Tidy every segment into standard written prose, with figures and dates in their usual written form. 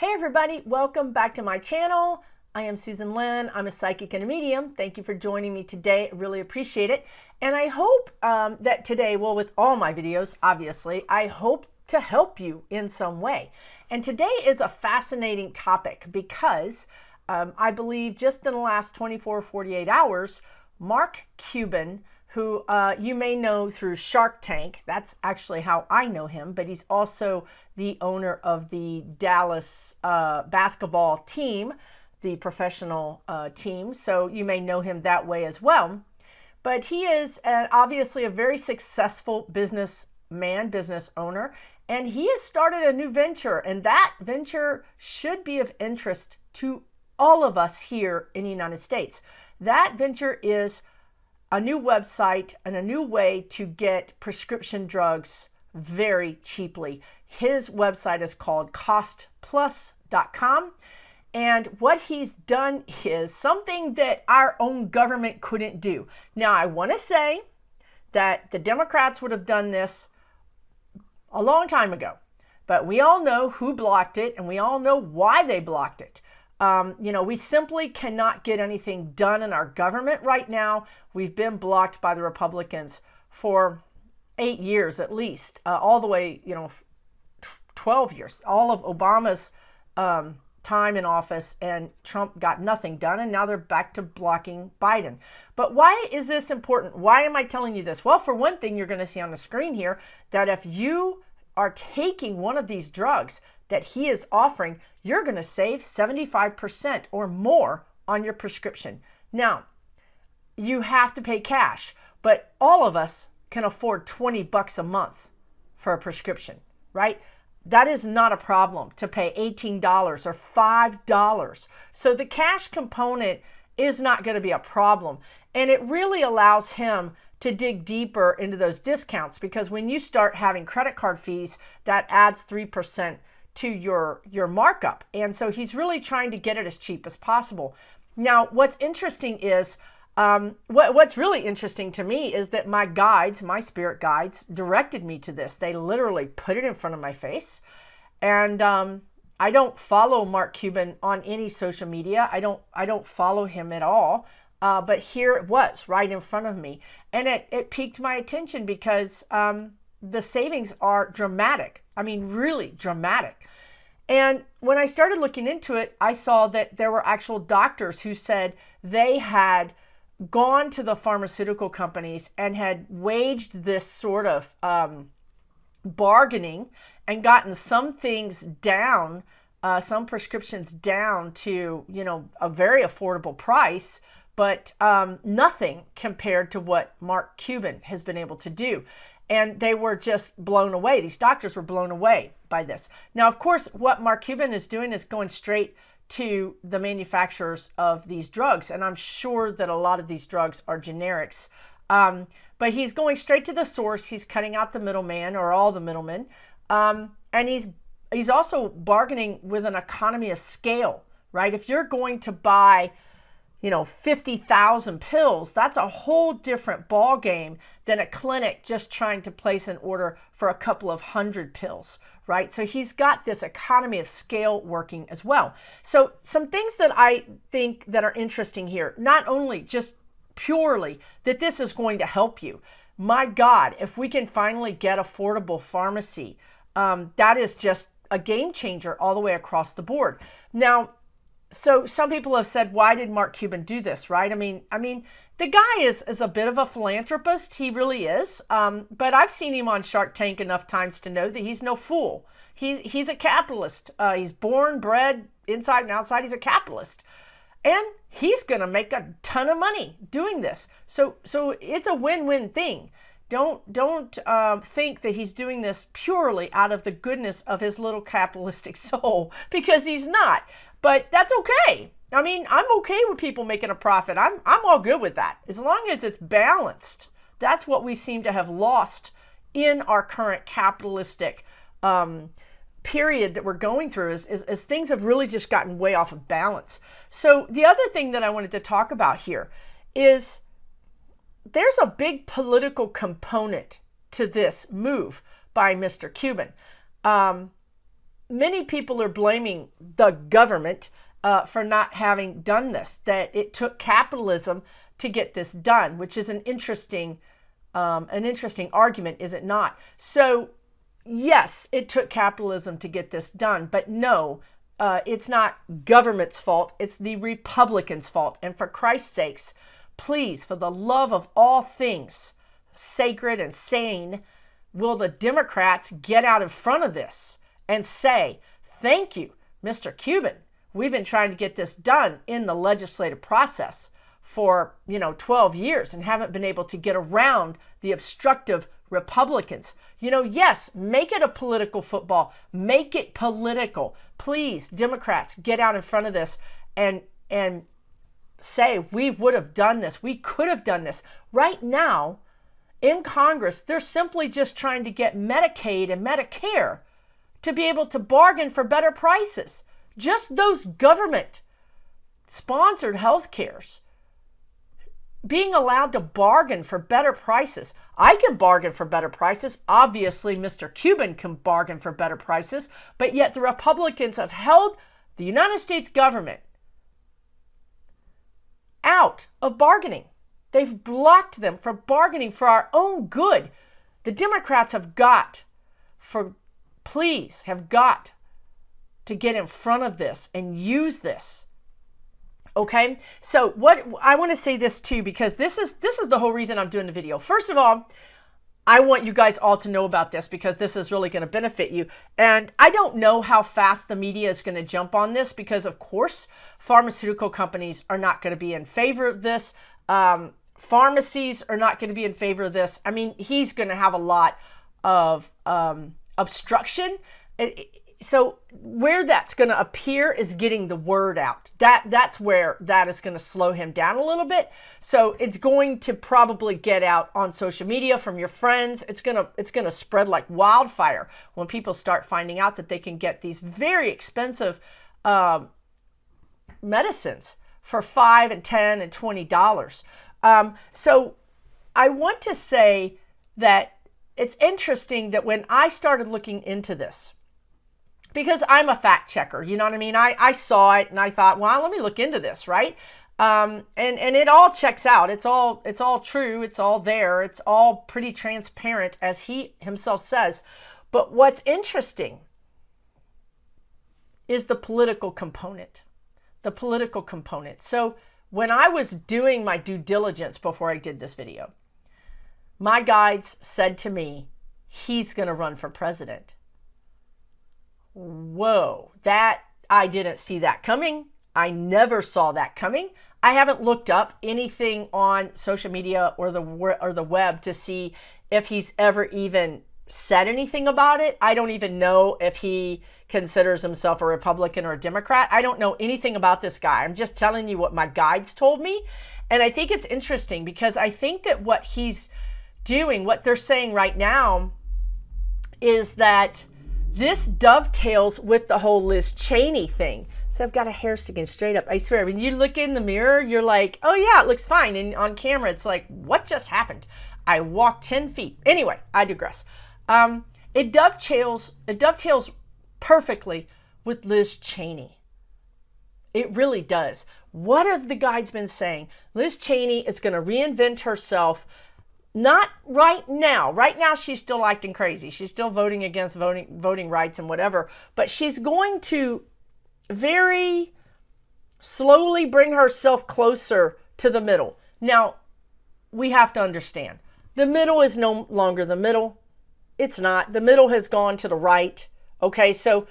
Hey everybody, welcome back to my channel. I am Susan Lynn. I'm a psychic and a medium. Thank you for joining me today. I really appreciate it. And I hope that today, well, with all my videos, obviously, I hope to help you in some way. And today is a fascinating topic because I believe just in the last 48 hours, Mark Cuban, who you may know through Shark Tank. That's actually how I know him, but he's also the owner of the Dallas basketball team, the professional team. So you may know him that way as well. But he is obviously a very successful businessman, business owner, and he has started a new venture, and that venture should be of interest to all of us here in the United States. That venture is a new website and a new way to get prescription drugs very cheaply. His website is called costplus.com. And what he's done is something that our own government couldn't do. Now, I want to say that the Democrats would have done this a long time ago, but we all know who blocked it and we all know why they blocked it. We simply cannot get anything done in our government right now. We've been blocked by the Republicans for 8 years at least, all the way, 12 years, all of Obama's time in office, and Trump got nothing done, and now they're back to blocking Biden. But why is this important? Why am I telling you this? Well, for one thing, you're going to see on the screen here that if you are taking one of these drugs that he is offering, you're going to save 75% or more on your prescription. Now, you have to pay cash, but all of us can afford $20 a month for a prescription, right? That is not a problem to pay $18 or $5. So the cash component is not going to be a problem. And it really allows him to dig deeper into those discounts, because when you start having credit card fees, that adds 3% to your markup. And so he's really trying to get it as cheap as possible. Now, what's interesting is, what's really interesting to me is that my guides, my spirit guides, directed me to this. They literally put it in front of my face. And I don't follow Mark Cuban on any social media. I don't follow him at all. But here it was right in front of me. And it piqued my attention because the savings are dramatic. I mean, really dramatic. And when I started looking into it, I saw that there were actual doctors who said they had gone to the pharmaceutical companies and had waged this sort of bargaining and gotten some things down, some prescriptions down to, a very affordable price, but nothing compared to what Mark Cuban has been able to do. And they were just blown away. These doctors were blown away by this. Now, of course, what Mark Cuban is doing is going straight to the manufacturers of these drugs. And I'm sure that a lot of these drugs are generics. But he's going straight to the source. He's cutting out the middleman or all the middlemen. And he's also bargaining with an economy of scale, right? If you're going to buy 50,000 pills, that's a whole different ball game than a clinic just trying to place an order for a couple of hundred pills, right? So he's got this economy of scale working as well. So some things that I think that are interesting here, not only just purely that this is going to help you. My God, if we can finally get affordable pharmacy, that is just a game changer all the way across the board. Now, so some people have said, why did Mark Cuban do this, right? I mean, the guy is a bit of a philanthropist. He really is. But I've seen him on Shark Tank enough times to know that he's no fool. He's a capitalist. He's born, bred, inside and outside. He's a capitalist. And he's going to make a ton of money doing this. So it's a win-win thing. Don't think that he's doing this purely out of the goodness of his little capitalistic soul, because he's not. But that's okay. I mean, I'm okay with people making a profit. I'm all good with that, as long as it's balanced. That's what we seem to have lost in our current capitalistic period that we're going through, is things have really just gotten way off of balance. So the other thing that I wanted to talk about here is there's a big political component to this move by Mr. Cuban. many people are blaming the government for not having done this, that it took capitalism to get this done, which is an interesting argument, is it not? So yes, it took capitalism to get this done, but no, it's not government's fault. It's the Republicans' fault. And for Christ's sakes, please, for the love of all things sacred and sane, will the Democrats get out in front of this and say, thank you, Mr. Cuban. We've been trying to get this done in the legislative process for, 12 years and haven't been able to get around the obstructive Republicans. Yes, make it a political football. Make it political. Please, Democrats, get out in front of this and say, we would have done this. We could have done this. Right now, in Congress, they're simply just trying to get Medicaid and Medicare to be able to bargain for better prices. Just those government-sponsored health cares being allowed to bargain for better prices. I can bargain for better prices. Obviously, Mr. Cuban can bargain for better prices, but yet the Republicans have held the United States government out of bargaining. They've blocked them from bargaining for our own good. The Democrats have got to get in front of this and use this. Okay, so what I want to say this too, because this is the whole reason I'm doing the video. First of all, I want you guys all to know about this because this is really going to benefit you. And I don't know how fast the media is going to jump on this because, of course, pharmaceutical companies are not going to be in favor of this. Pharmacies are not going to be in favor of this. I mean, he's going to have a lot of obstruction. So where that's going to appear is getting the word out. That's where that is going to slow him down a little bit. So it's going to probably get out on social media from your friends. It's going to spread like wildfire when people start finding out that they can get these very expensive medicines for $5 and $10 and $20. So I want to say that it's interesting that when I started looking into this, because I'm a fact checker, you know what I mean? I saw it and I thought, well, let me look into this, right? And it all checks out. It's all true. It's all there. It's all pretty transparent, as he himself says. But what's interesting is the political component. The political component. So when I was doing my due diligence before I did this video, my guides said to me, he's going to run for president. Whoa, I didn't see that coming. I never saw that coming. I haven't looked up anything on social media or the web to see if he's ever even said anything about it. I don't even know if he considers himself a Republican or a Democrat. I don't know anything about this guy. I'm just telling you what my guides told me. And I think it's interesting because I think that what he's doing, what they're saying right now, is that this dovetails with the whole Liz Cheney thing. So I've got a hair sticking straight up. I swear, when you look in the mirror, you're like, oh yeah, it looks fine. And on camera, it's like, what just happened? I walked 10 feet. Anyway, I digress. It dovetails perfectly with Liz Cheney. It really does. What have the guides been saying? Liz Cheney is going to reinvent herself. Not right now. Right now, she's still acting crazy. She's still voting against voting rights and whatever. But she's going to very slowly bring herself closer to the middle. Now, we have to understand, the middle is no longer the middle. It's not. The middle has gone to the right. Okay, so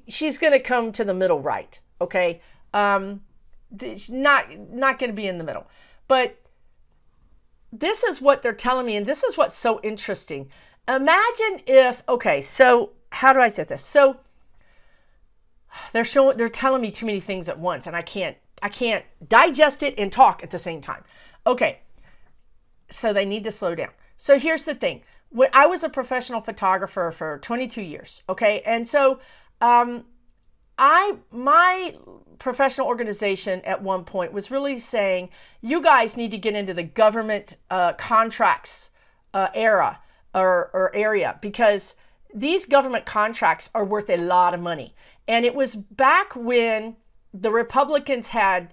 she's going to come to the middle right. Okay, it's not going to be in the middle. But this is what they're telling me, and this is what's so interesting. Imagine if, okay, so how do I say this? So they're telling me too many things at once, and I can't digest it and talk at the same time. Okay, so they need to slow down. So here's the thing. When I was a professional photographer for 22 years, okay, and so my professional organization at one point was really saying, you guys need to get into the government contracts era or area, because these government contracts are worth a lot of money. And it was back when the Republicans had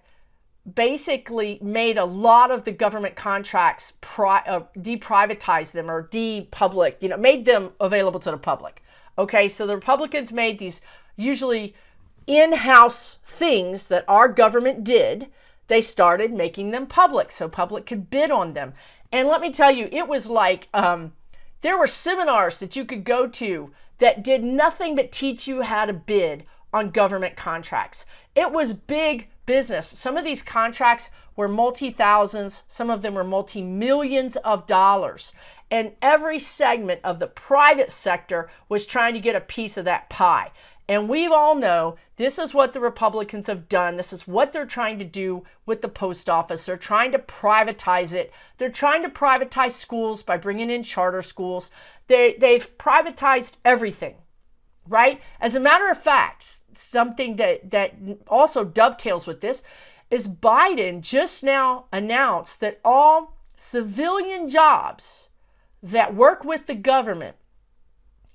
basically made a lot of the government contracts, deprivatized them or de-public, made them available to the public. Okay, so the Republicans made these usually in-house things that our government did. They started making them public so public could bid on them. And let me tell you, it was like there were seminars that you could go to that did nothing but teach you how to bid on government contracts. It was big business. Some of these contracts were multi-thousands, some of them were multi-millions of dollars. And every segment of the private sector was trying to get a piece of that pie. And we all know this is what the Republicans have done. This is what they're trying to do with the post office. They're trying to privatize it. They're trying to privatize schools by bringing in charter schools. They've privatized everything, right? As a matter of fact, something that also dovetails with this is Biden just now announced that all civilian jobs that work with the government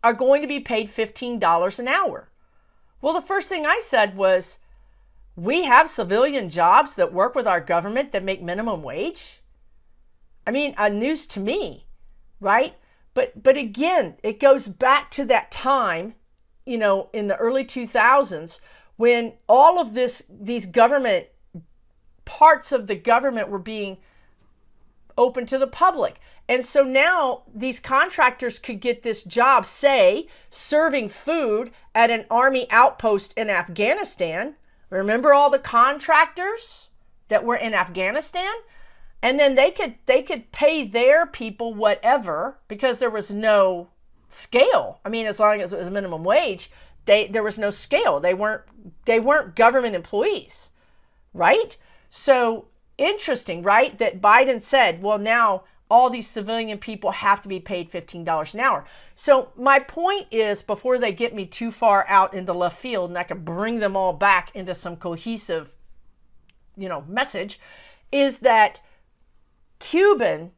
are going to be paid $15 an hour. Well, the first thing I said was, we have civilian jobs that work with our government that make minimum wage? I mean, news to me, right? But again, it goes back to that time, in the early 2000s when all of these government parts of the government were being open to the public. And so now these contractors could get this job, say, serving food at an army outpost in Afghanistan. Remember all the contractors that were in Afghanistan? And then they could pay their people whatever because there was no scale. I mean, as long as it was minimum wage, there was no scale. They weren't government employees, right? So interesting, right? That Biden said, well, now all these civilian people have to be paid $15 an hour. So my point is, before they get me too far out into left field and I can bring them all back into some cohesive, message, is that Cuban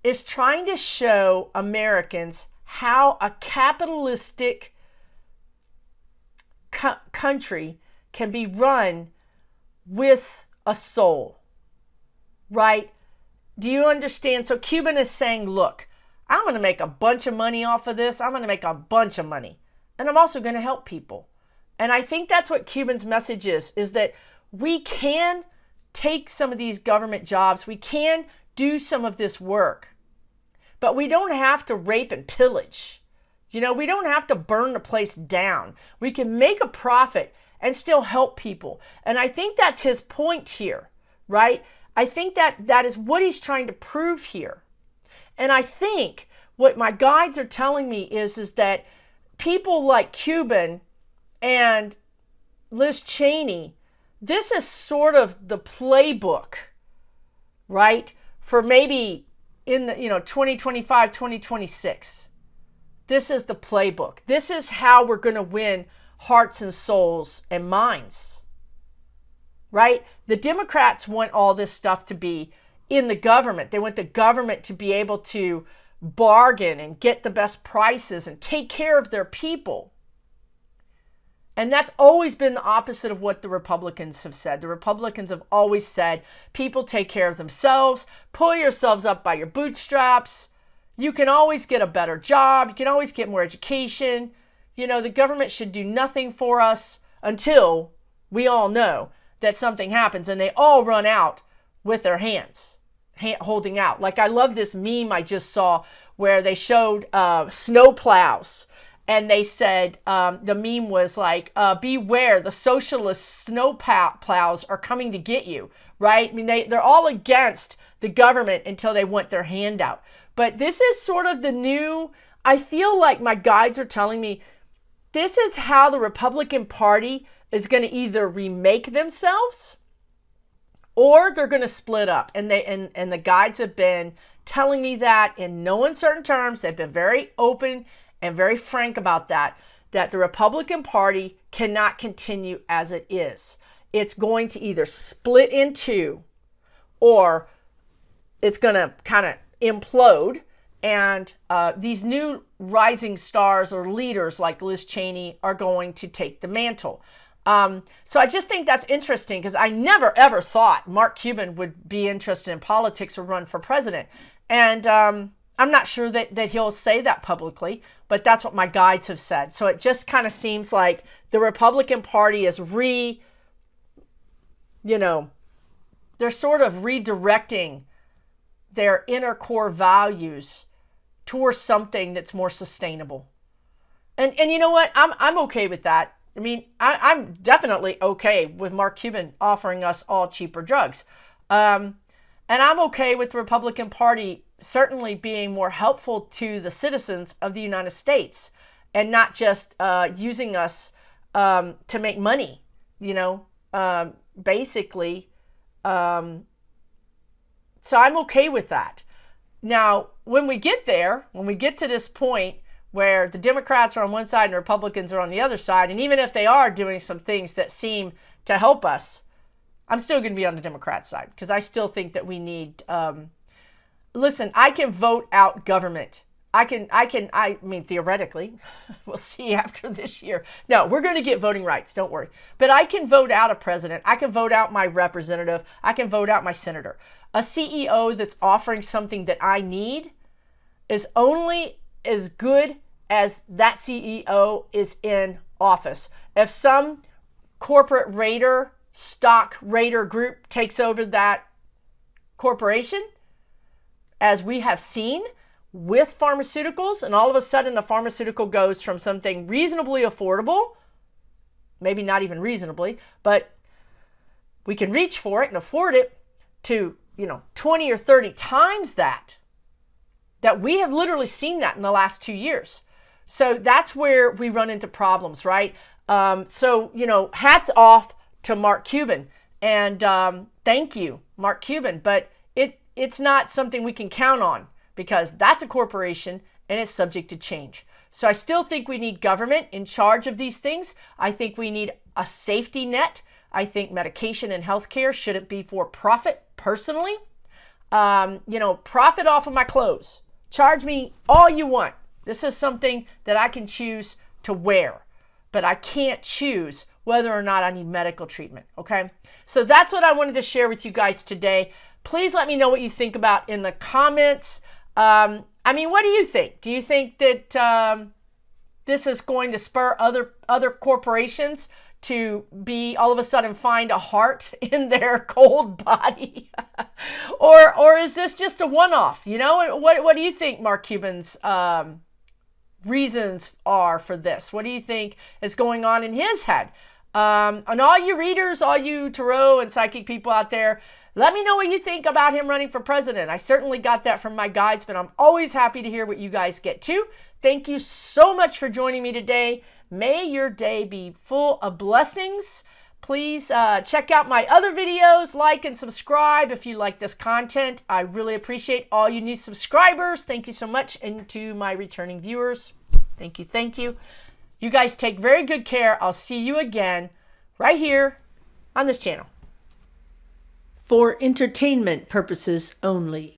is trying to show Americans how a capitalistic country can be run with a soul, right? Do you understand? So Cuban is saying, look, I'm going to make a bunch of money off of this. I'm going to make a bunch of money. And I'm also going to help people. And I think that's what Cuban's message is that we can take some of these government jobs. We can do some of this work. But we don't have to rape and pillage. We don't have to burn the place down. We can make a profit and still help people. And I think that's his point here, right? I think that is what he's trying to prove here. And I think what my guides are telling me is that people like Cuban and Liz Cheney, this is sort of the playbook, right? For maybe in the 2025, 2026. This is the playbook. This is how we're going to win hearts and souls and minds. Right? The Democrats want all this stuff to be in the government. They want the government to be able to bargain and get the best prices and take care of their people. And that's always been the opposite of what the Republicans have said. The Republicans have always said, people take care of themselves, pull yourselves up by your bootstraps. You can always get a better job. You can always get more education. The government should do nothing for us until we all know that something happens and they all run out with their hands holding out. Like, I love this meme I just saw where they showed snow plows, and they said, the meme was like, beware, the socialist snow plows are coming to get you, right? I mean, they're all against the government until they want their handout. But this is sort of the new, I feel like my guides are telling me, this is how the Republican Party is going to either remake themselves or they're going to split up. And the guides have been telling me that in no uncertain terms. They've been very open and very frank about that the Republican Party cannot continue as it is. It's going to either split in two or it's going to kind of implode And these new rising stars or leaders like Liz Cheney are going to take the mantle. So I just think that's interesting because I never ever thought Mark Cuban would be interested in politics or run for president. And I'm not sure that he'll say that publicly, but that's what my guides have said. So it just kind of seems like the Republican Party is they're sort of redirecting their inner core values towards something that's more sustainable. And you know what? I'm okay with that. I mean, I'm definitely okay with Mark Cuban offering us all cheaper drugs. And I'm okay with the Republican Party certainly being more helpful to the citizens of the United States and not just using us to make money, basically. So I'm okay with that. Now, when we get to this point where the Democrats are on one side and Republicans are on the other side, and even if they are doing some things that seem to help us, I'm still going to be on the Democrat side because I still think that we need, listen, I can vote out government. I mean, theoretically, we'll see after this year. No, we're going to get voting rights. Don't worry. But I can vote out a president. I can vote out my representative. I can vote out my senator. A CEO that's offering something that I need is only as good as that CEO is in office. If some corporate raider, stock raider group takes over that corporation, as we have seen with pharmaceuticals, and all of a sudden the pharmaceutical goes from something reasonably affordable, maybe not even reasonably, but we can reach for it and afford it, to 20 or 30 times that we have literally seen that in the last 2 years. So that's where we run into problems, right? So hats off to Mark Cuban, and thank you, Mark Cuban, but it's not something we can count on because that's a corporation and it's subject to change. So I still think we need government in charge of these things. I think we need a safety net. I think medication and healthcare shouldn't be for profit personally. Profit off of my clothes. Charge me all you want. This is something that I can choose to wear, but I can't choose whether or not I need medical treatment, okay? So that's what I wanted to share with you guys today. Please let me know what you think about in the comments. What do you think? Do you think that this is going to spur other corporations to be all of a sudden find a heart in their cold body? or is this just a one-off? What do you think Mark Cuban's reasons are for this? What do you think is going on in his head? And all you readers, all you tarot and psychic people out there, let me know what you think about him running for president. I certainly got that from my guides, but I'm always happy to hear what you guys get too. Thank you so much for joining me today. May your day be full of blessings. Please check out my other videos, like and subscribe if you like this content. I really appreciate all you new subscribers. Thank you so much. And to my returning viewers, thank you, thank you. You guys take very good care. I'll see you again right here on this channel. For entertainment purposes only.